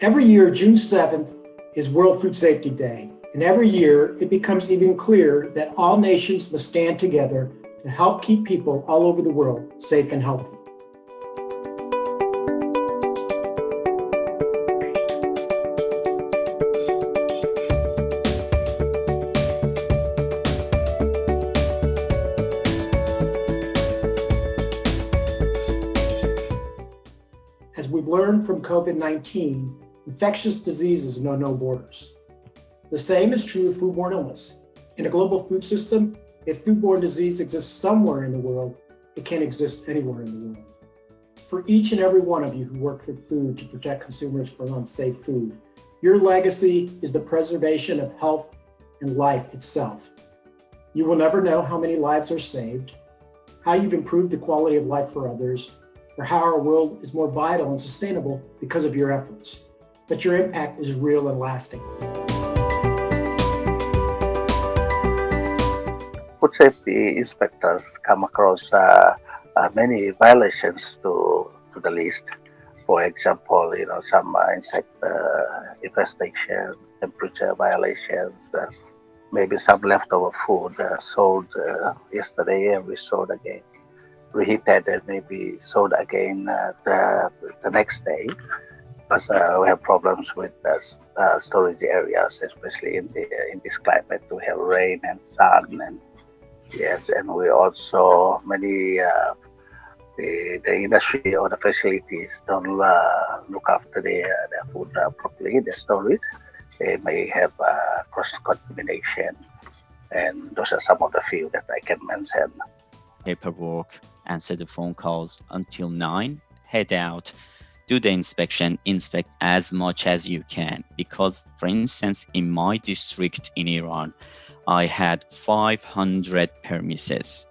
Every year, June 7th is World Food Safety Day, and every year it becomes even clearer that all nations must stand together to help keep people all over the world safe and healthy. As we've learned from COVID-19, infectious diseases know no borders. The same is true of foodborne illness. In a global food system, if foodborne disease exists somewhere in the world, it can't exist anywhere in the world. For each and every one of you who work for food to protect consumers from unsafe food, your legacy is the preservation of health and life itself. You will never know how many lives are saved, how you've improved the quality of life for others, or how our world is more vital and sustainable because of your efforts. But your impact is real and lasting. Food safety inspectors come across many violations to the list. For example, some insect infestation, temperature violations, maybe some leftover food sold yesterday and we sold again. Reheated and maybe sold again the next day. Because we have problems with storage areas, especially in this climate. We have rain and sun, and we also many the industry or the facilities don't look after their food properly. They store it. They may have cross-contamination, and those are some of the few that I can mention. Paperwork, answer the phone calls until 9, head out, do the inspection, inspect as much as you can. Because, for instance, in my district in Iran, I had 500 premises,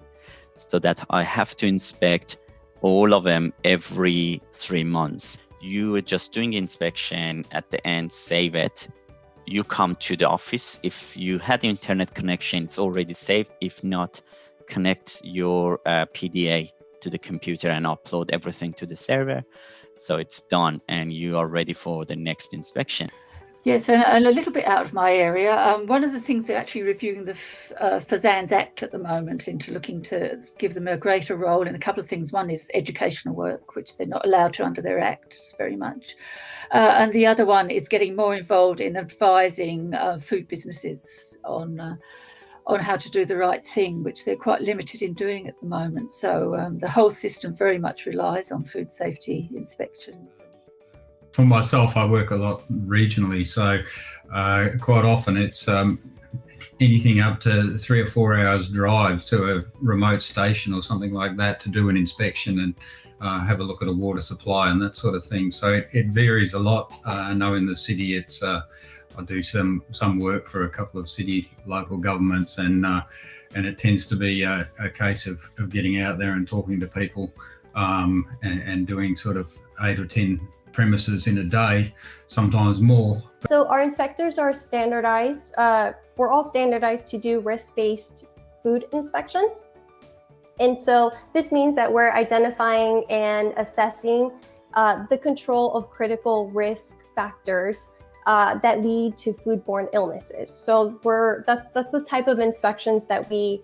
so that I have to inspect all of them every 3 months. You are just doing inspection, at the end, save it. You come to the office. If you had internet connection, it's already saved. If not, connect your PDA to the computer and upload everything to the server. So it's done and you are ready for the next inspection. Yes, and a little bit out of my area, one of the things they're actually reviewing the Fazan's Act at the moment into looking to give them a greater role in a couple of things. One is educational work, which they're not allowed to under their act very much. And the other one is getting more involved in advising food businesses on how to do the right thing, which they're quite limited in doing at the moment. So the whole system very much relies on food safety inspections. For myself, I work a lot regionally, so quite often it's anything up to 3 or 4 hours drive to a remote station or something like that to do an inspection and have a look at a water supply and that sort of thing. So it varies a lot. I know in the city it's I do some work for a couple of city local governments, and it tends to be a case of getting out there and talking to people and doing sort of 8 or 10 premises in a day, sometimes more. So our inspectors are standardized. We're all standardized to do risk-based food inspections. And so this means that we're identifying and assessing the control of critical risk factors that lead to foodborne illnesses. So that's the type of inspections that we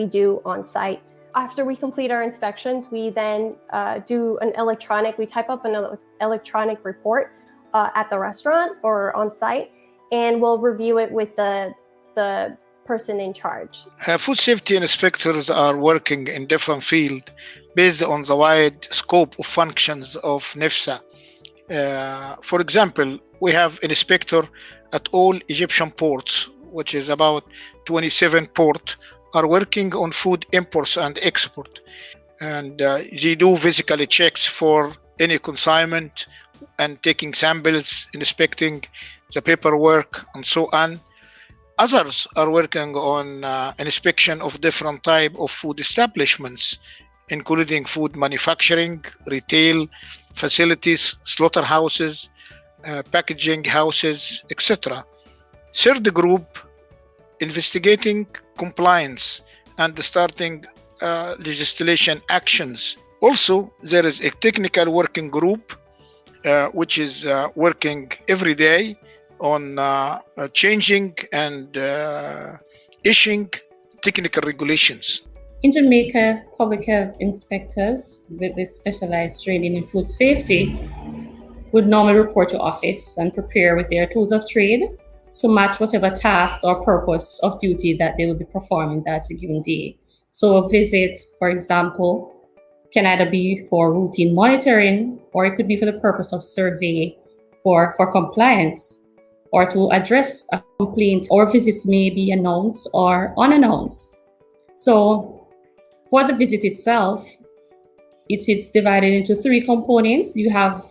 do on site. After we complete our inspections, we then we type up an electronic report at the restaurant or on site, and we'll review it with the person in charge. Food safety inspectors are working in different fields based on the wide scope of functions of NEHA. For example, we have an inspector at all Egyptian ports, which is about 27 ports, are working on food imports and export. And they do physical checks for any consignment and taking samples, inspecting the paperwork and so on. Others are working on inspection of different type of food establishments, including food manufacturing, retail facilities, slaughterhouses, packaging houses, etc. Third group, investigating compliance and starting legislation actions. Also, there is a technical working group which is working every day on changing and issuing technical regulations. In Jamaica, public health inspectors with this specialized training in food safety would normally report to office and prepare with their tools of trade to match whatever task or purpose of duty that they will be performing that given day. So a visit, for example, can either be for routine monitoring, or it could be for the purpose of survey for compliance, or to address a complaint, or visits may be announced or unannounced. So for the visit itself, it is divided into three components. You have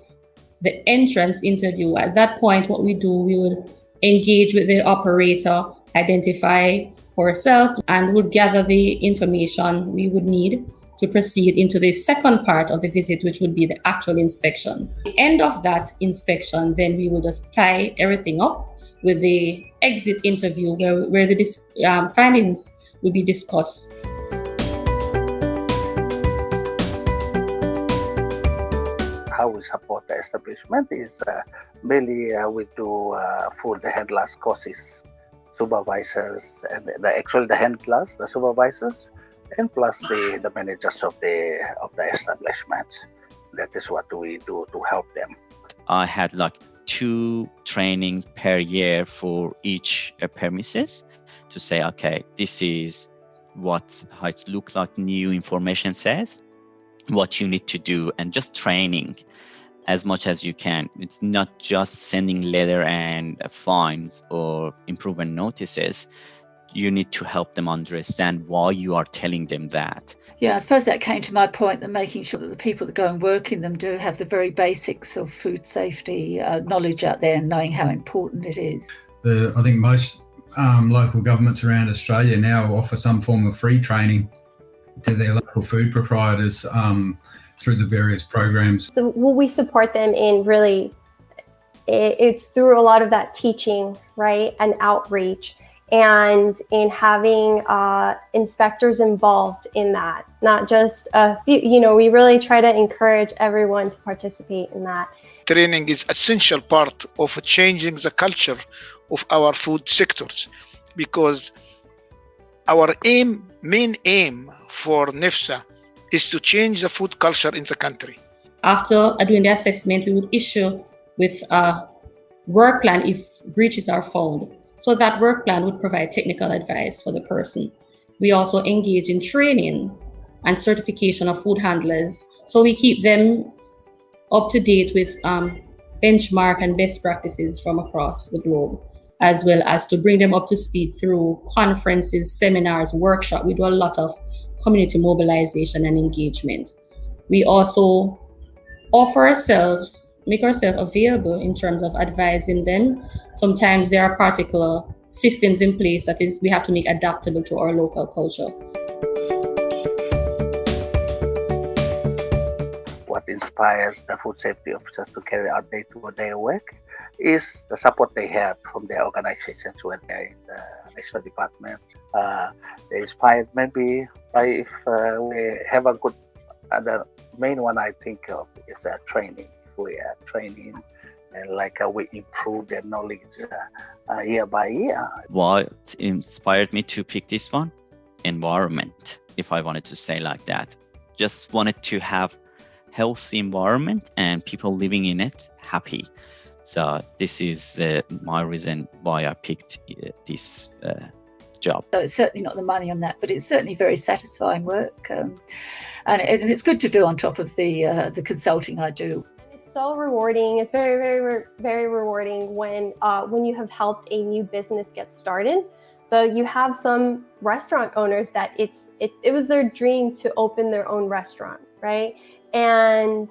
the entrance interview. At that point, what we do, we would engage with the operator, identify ourselves, and would gather the information we would need to proceed into the second part of the visit, which would be the actual inspection. At the end of that inspection, then we will just tie everything up with the exit interview where the findings will be discussed. How we support the establishment is mainly we do food handlers courses, supervisors, and the handlers, the supervisors, and plus the managers of the establishments. That is what we do to help them. I had like 2 trainings per year for each premises to say, okay, this is how it looks like, new information says, what you need to do, and just training as much as you can. It's not just sending letter and fines or improvement notices. You need to help them understand why you are telling them that. Yeah, I suppose that came to my point, that making sure that the people that go and work in them do have the very basics of food safety knowledge out there, and knowing how important it is. I think most local governments around Australia now offer some form of free training to their local food proprietors through the various programs. So we support them in really, it's through a lot of that teaching, right, and outreach, and in having inspectors involved in that, not just a few. We really try to encourage everyone to participate in that. Training is essential part of changing the culture of our food sectors, because our main aim for NEHA is to change the food culture in the country. After doing the assessment, we would issue with a work plan if breaches are found. So that work plan would provide technical advice for the person. We also engage in training and certification of food handlers. So we keep them up to date with benchmark and best practices from across the globe, as well as to bring them up to speed through conferences, seminars, workshops. We do a lot of community mobilization and engagement. We also make ourselves available in terms of advising them. Sometimes there are particular systems in place that we have to make adaptable to our local culture. What inspires the food safety officers to carry out their work is the support they have from their organizations when they're in the national department. They're inspired maybe by if we have a good, the main one I think of is training. We are training and we improve their knowledge year by year. What inspired me to pick this one? Environment, if I wanted to say like that. Just wanted to have healthy environment and people living in it happy. So this is my reason why I picked this job. So it's certainly not the money on that, but it's certainly very satisfying work, and it's good to do on top of the consulting I do. It's so rewarding. It's very, very, very rewarding when you have helped a new business get started. So you have some restaurant owners that it was their dream to open their own restaurant, right? And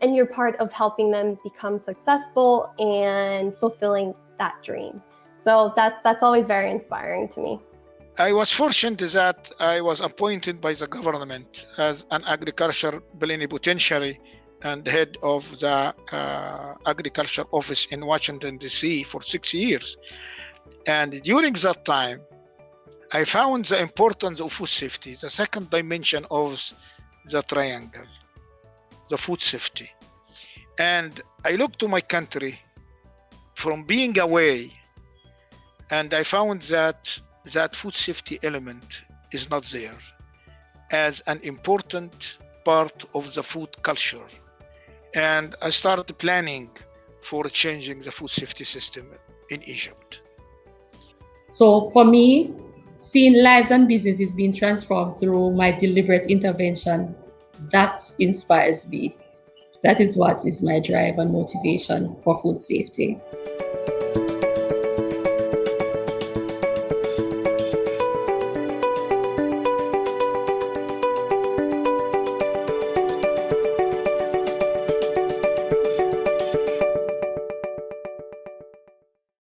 you're part of helping them become successful and fulfilling that dream. So that's always very inspiring to me. I was fortunate that I was appointed by the government as an agriculture plenipotentiary and head of the agriculture office in Washington, D.C. for 6 years. And during that time, I found the importance of food safety, the second dimension of the triangle, the food safety. And I looked to my country from being away, and I found that that food safety element is not there as an important part of the food culture. And I started planning for changing the food safety system in Egypt. So for me, seeing lives and businesses being transformed through my deliberate intervention, that inspires me. That is what is my drive and motivation for food safety.